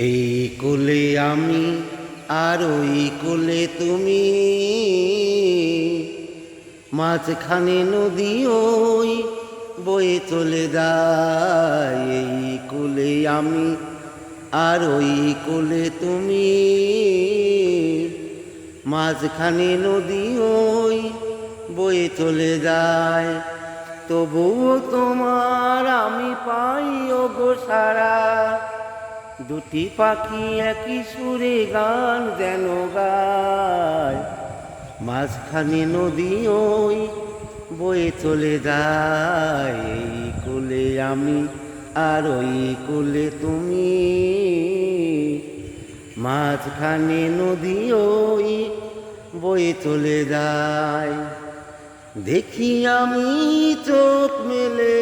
এই কোলে আমি আর ওই কোলে তুমি, মাঝখানে নদী ওই বয়ে চলে যায়। এই কোলে আমি আর ওই কোলে তুমি, মাঝখানে নদী ওই বয়ে চলে যায়। তবুও তোমার আমি পাই ওগো সারা, দুটি পাখি একই সুরে গান যেন গায়। মাঝখানে নদী ওই বয়ে চলে যায়। এই কোলে আমি আর ওই কোলে তুমি, মাঝখানে নদী ওই বয়ে চলে যায়। দেখি আমি চোখ মেলে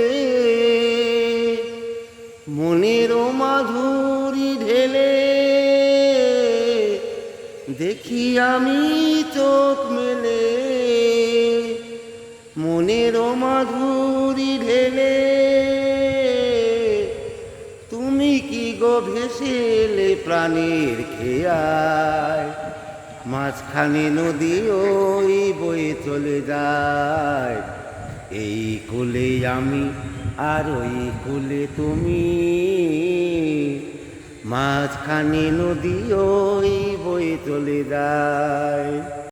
মনেরও মাধুরী ঢেলে, দেখি আমি চোখ মেলে মনেরও মাধুরী ঢেলে। তুমি কি গো ভেসে এলে প্রাণের খেয়ায়, মাঝখানে নদী ওই বয়ে চলে যায়। এই কোলে আমি আর ওই কোলে তুমি, মাঝখানে নদী ওই বয়ে চলে যায়।